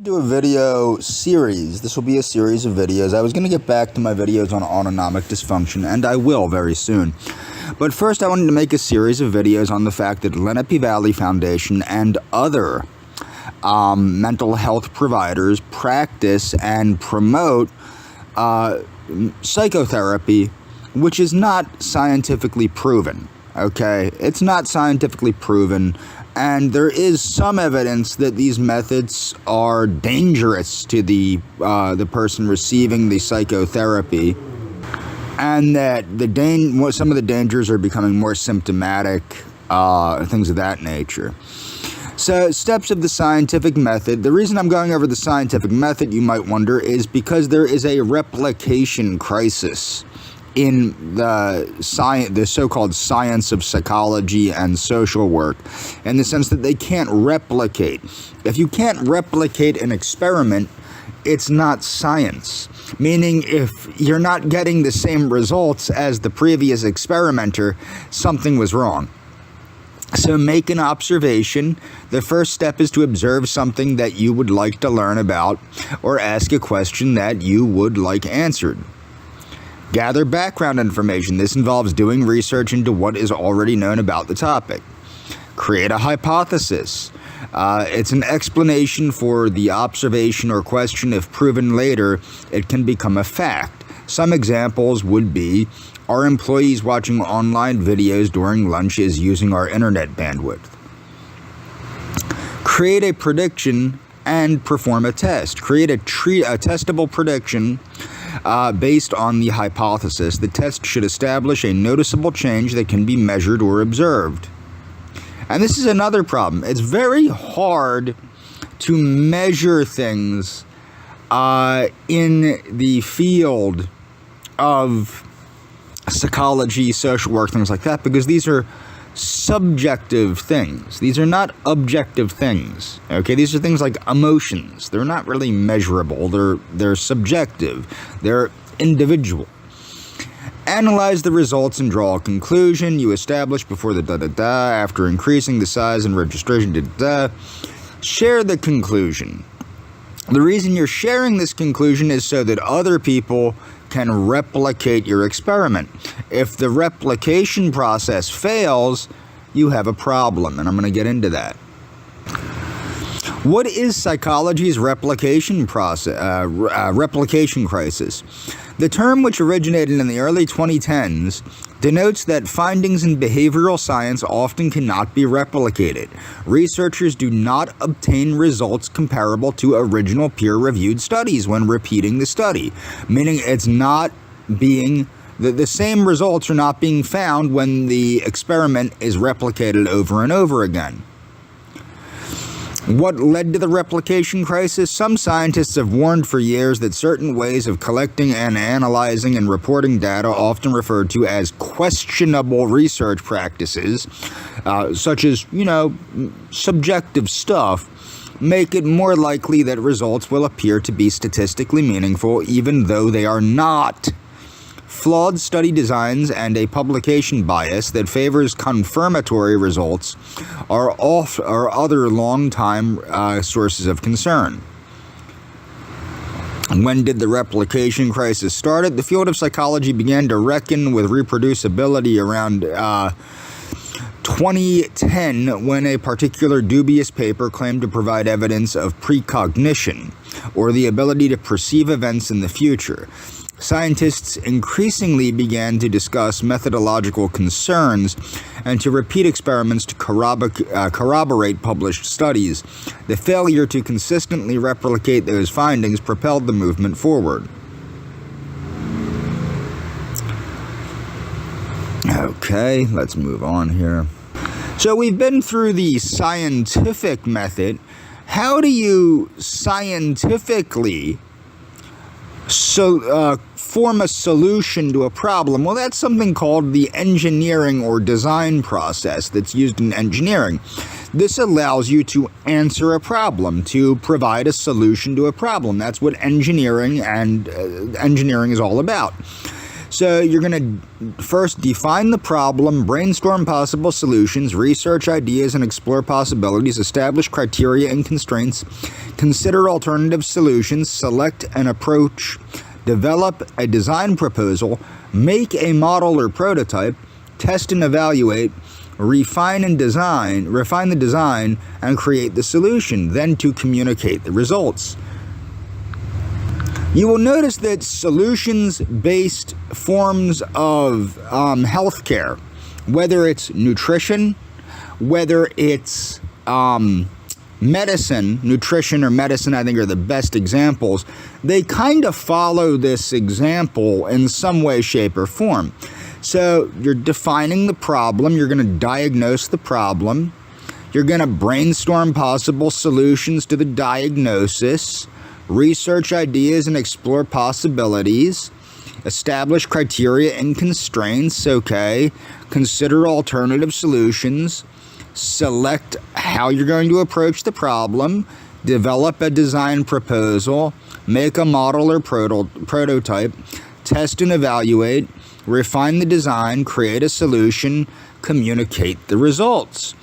Do a video series. This will be a series of videos. I was going to get back to my videos on autonomic dysfunction, and I will very soon. But first, I wanted to make a series of videos on the fact that Lenape Valley Foundation and other mental health providers practice and promote psychotherapy, which is not scientifically proven. Okay? It's not scientifically proven. And there is some evidence that these methods are dangerous to the person receiving the psychotherapy, and that some of the dangers are becoming more symptomatic, things of that nature. So, steps of the scientific method. The reason I'm going over the scientific method, you might wonder, is because there is a replication crisis in the so-called science of psychology and social work, in the sense that they can't replicate. If you can't replicate an experiment, it's not science. Meaning, if you're not getting the same results as the previous experimenter, something was wrong. So make an observation. The first step is to observe something that you would like to learn about, or ask a question that you would like answered. Gather background information. This involves doing research into what is already known about the topic. Create a hypothesis. It's an explanation for the observation or question. If proven later, it can become a fact. Some examples would be, are employees watching online videos during lunches using our internet bandwidth? Create a prediction and perform a test. Create a testable prediction based on the hypothesis. The test should establish a noticeable change that can be measured or observed. And this is another problem. It's very hard to measure things in the field of psychology, social work, things like that, because these are subjective things. These are not objective things. Okay, these are things like emotions. They're not really measurable. They're subjective. They're individual. Analyze the results and draw a conclusion. You establish before the after increasing the size and registration share the conclusion. The reason you're sharing this conclusion is so that other people can replicate your experiment. If the replication process fails, you have a problem, and I'm going to get into that. What is psychology's replication crisis? The term, which originated in the early 2010s, denotes that findings in behavioral science often cannot be replicated. Researchers do not obtain results comparable to original peer-reviewed studies when repeating the study, meaning it's not being the same results are not being found when the experiment is replicated over and over again. What led to the replication crisis? Some scientists have warned for years that certain ways of collecting and analyzing and reporting data, often referred to as questionable research practices, such as, subjective stuff, make it more likely that results will appear to be statistically meaningful, even though they are not. Flawed study designs and a publication bias that favors confirmatory results are other long-time sources of concern. When did the replication crisis start? The field of psychology began to reckon with reproducibility around 2010, when a particular dubious paper claimed to provide evidence of precognition, or the ability to perceive events in the future. Scientists increasingly began to discuss methodological concerns and to repeat experiments to corroborate published studies. The failure to consistently replicate those findings propelled the movement forward. Okay, let's move on here. So we've been through the scientific method. How do you scientifically form a solution to a problem? Well, that's something called the engineering or design process that's used in engineering. This allows you to answer a problem, to provide a solution to a problem. That's what engineering is all about. So you're going to first define the problem, brainstorm possible solutions, research ideas and explore possibilities, establish criteria and constraints, consider alternative solutions, select an approach, develop a design proposal, make a model or prototype, test and evaluate, refine the design, and create the solution, then to communicate the results. You will notice that solutions-based forms of healthcare, whether it's nutrition, whether it's medicine, nutrition or medicine, I think are the best examples. They kind of follow this example in some way, shape, or form. So you're defining the problem, you're going to diagnose the problem, you're going to brainstorm possible solutions to the diagnosis, research ideas and explore possibilities, establish criteria and constraints, okay, consider alternative solutions, select how you're going to approach the problem, develop a design proposal, make a model or prototype, test and evaluate, refine the design, create a solution, communicate the results.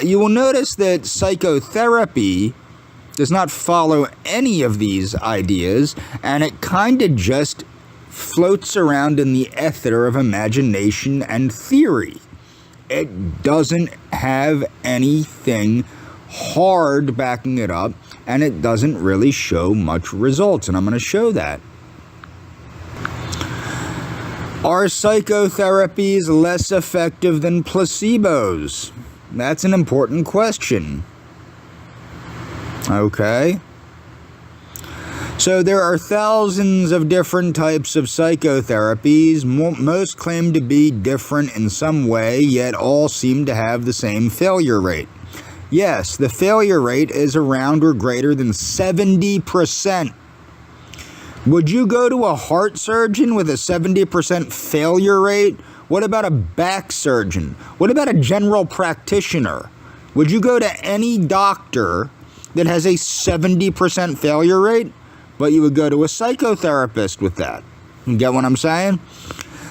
You will notice that psychotherapy does not follow any of these ideas, and it kind of just floats around in the ether of imagination and theory. It doesn't have anything hard backing it up, and it doesn't really show much results, and I'm going to show that. Are psychotherapies less effective than placebos? That's an important question. Okay. So there are thousands of different types of psychotherapies. Most claim to be different in some way, yet all seem to have the same failure rate. Yes, the failure rate is around or greater than 70%. Would you go to a heart surgeon with a 70% failure rate? What about a back surgeon? What about a general practitioner? Would you go to any doctor that has a 70% failure rate? But you would go to a psychotherapist with that. You get what I'm saying?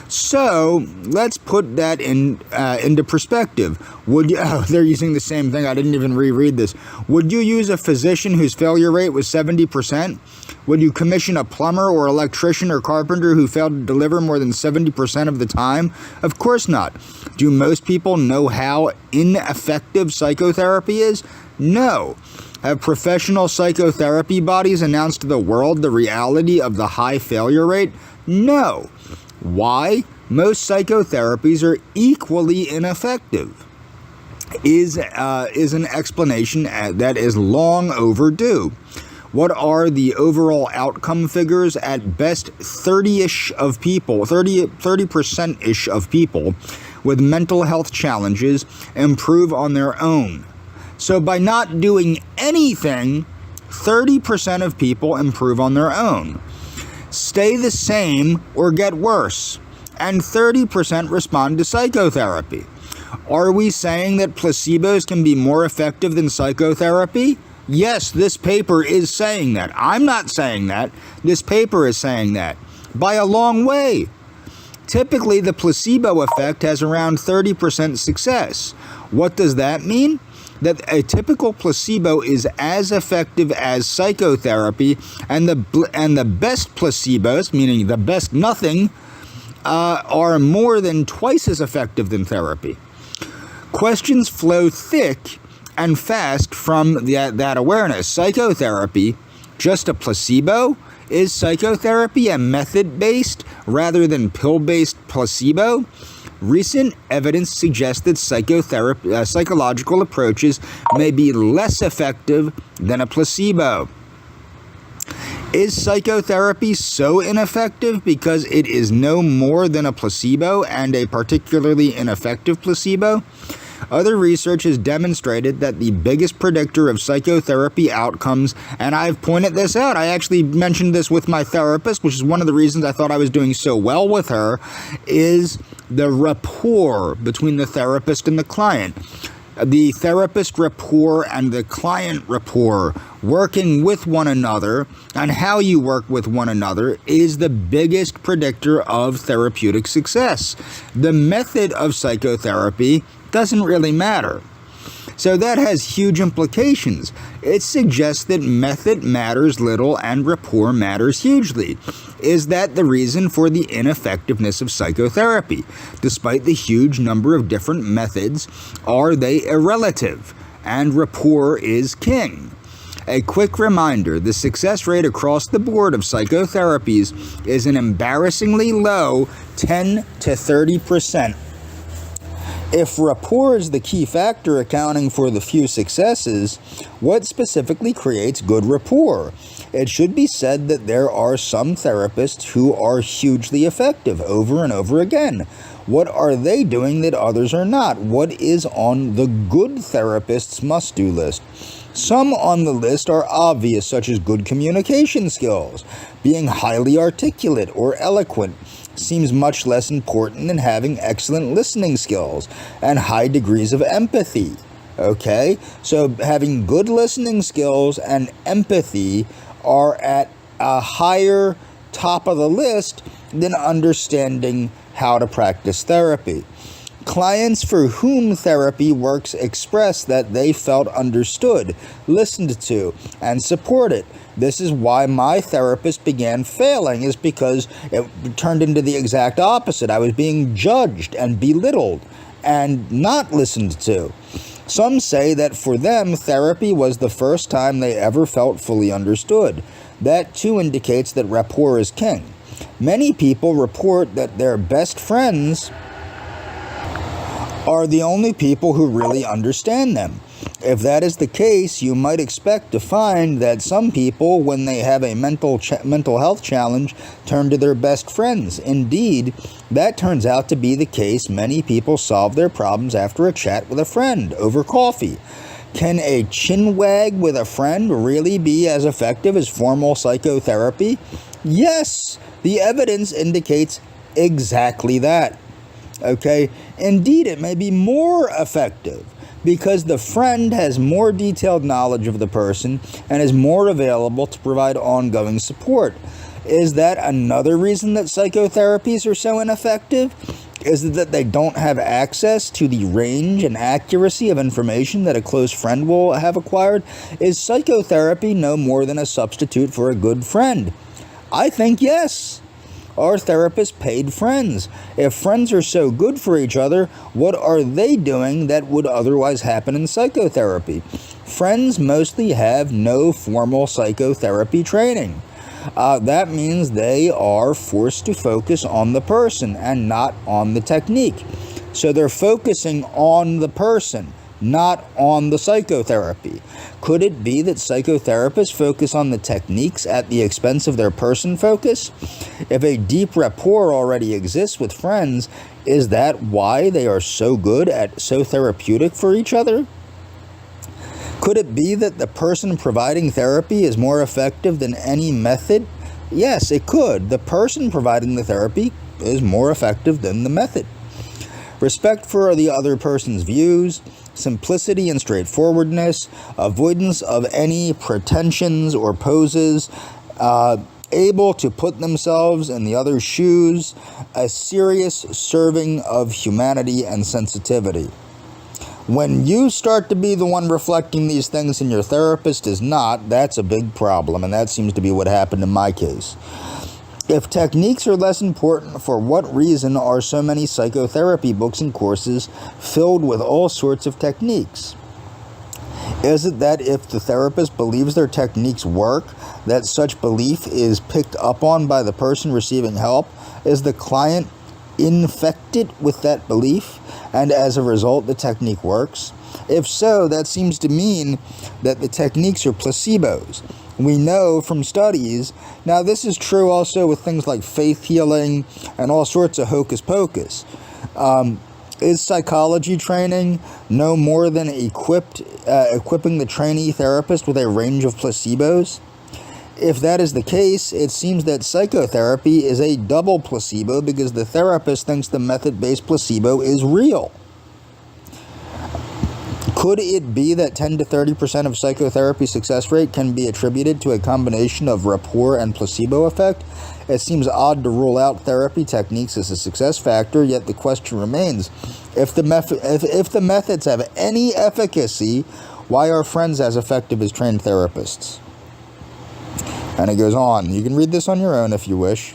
So let's put that into perspective. Would you? Oh, they're using the same thing. I didn't even reread this. Would you use a physician whose failure rate was 70%? Would you commission a plumber or electrician or carpenter who failed to deliver more than 70% of the time? Of course not. Do most people know how ineffective psychotherapy is? No. Have professional psychotherapy bodies announced to the world the reality of the high failure rate? No. Why? Most psychotherapies are equally ineffective. Is an explanation that is long overdue. What are the overall outcome figures? At best, 30-ish of people, 30%-ish of people with mental health challenges improve on their own. So by not doing anything, 30% of people improve on their own. Stay the same or get worse, and 30% respond to psychotherapy. Are we saying that placebos can be more effective than psychotherapy? Yes, this paper is saying that. I'm not saying that. This paper is saying that. By a long way. Typically, the placebo effect has around 30% success. What does that mean? That a typical placebo is as effective as psychotherapy, and the best placebos, meaning the best nothing, are more than twice as effective than therapy. Questions flow thick and fast from that awareness. Psychotherapy, just a placebo? Is psychotherapy a method-based rather than pill-based placebo? Recent evidence suggests that psychological approaches may be less effective than a placebo. Is psychotherapy so ineffective because it is no more than a placebo and a particularly ineffective placebo? Other research has demonstrated that the biggest predictor of psychotherapy outcomes, and I've pointed this out, I actually mentioned this with my therapist, which is one of the reasons I thought I was doing so well with her, is the rapport between the therapist and the client. the therapist rapport and the client rapport, working with one another, and how you work with one another is the biggest predictor of therapeutic success. The method of psychotherapy doesn't really matter. So that has huge implications. It suggests that method matters little and rapport matters hugely. Is that the reason for the ineffectiveness of psychotherapy? Despite the huge number of different methods, are they irrelative? And rapport is king. A quick reminder, the success rate across the board of psychotherapies is an embarrassingly low 10 to 30%. If rapport is the key factor accounting for the few successes, what specifically creates good rapport? It should be said that there are some therapists who are hugely effective over and over again. What are they doing that others are not? What is on the good therapist's must-do list? Some on the list are obvious, such as good communication skills. Being highly articulate or eloquent seems much less important than having excellent listening skills and high degrees of empathy. Okay? So having good listening skills and empathy are at a higher top of the list than understanding how to practice therapy. Clients for whom therapy works express that they felt understood, listened to, and supported. This is why my therapist began failing, is because it turned into the exact opposite. I was being judged and belittled and not listened to. Some say that for them, therapy was the first time they ever felt fully understood. That too indicates that rapport is king. Many people report that their best friends are the only people who really understand them. If that is the case, you might expect to find that some people, when they have a mental health challenge, turn to their best friends. Indeed, that turns out to be the case. Many people solve their problems after a chat with a friend over coffee. Can a chinwag with a friend really be as effective as formal psychotherapy? Yes, the evidence indicates exactly that. Okay, indeed, it may be more effective because the friend has more detailed knowledge of the person and is more available to provide ongoing support. Is that another reason that psychotherapies are so ineffective? Is it that they don't have access to the range and accuracy of information that a close friend will have acquired? Is psychotherapy no more than a substitute for a good friend? I think yes. Are therapists paid friends? If friends are so good for each other, what are they doing that would otherwise happen in psychotherapy? Friends mostly have no formal psychotherapy training. That means they are forced to focus on the person and not on the technique. So they're focusing on the person, not on the psychotherapy. Could it be that psychotherapists focus on the techniques at the expense of their person focus? If a deep rapport already exists with friends, is that why they are so good at so therapeutic for each other? Could it be that the person providing therapy is more effective than any method? Yes, it could. The person providing the therapy is more effective than the method. Respect for the other person's views, simplicity and straightforwardness, avoidance of any pretensions or poses, able to put themselves in the other's shoes, a serious serving of humanity and sensitivity. When you start to be the one reflecting these things and your therapist is not, that's a big problem, and that seems to be what happened in my case. If techniques are less important, for what reason are so many psychotherapy books and courses filled with all sorts of techniques? Is it that if the therapist believes their techniques work, that such belief is picked up on by the person receiving help? Is the client infected with that belief, and as a result the technique works? If so, that seems to mean that the techniques are placebos. We know from studies, now this is true also with things like faith healing and all sorts of hocus pocus. Is psychology training no more than equipping the trainee therapist with a range of placebos? If that is the case, it seems that psychotherapy is a double placebo because the therapist thinks the method-based placebo is real. Could it be that 10 to 30% of psychotherapy success rate can be attributed to a combination of rapport and placebo effect? It seems odd to rule out therapy techniques as a success factor, yet the question remains, if the methods have any efficacy, why are friends as effective as trained therapists? And it goes on. You can read this on your own if you wish.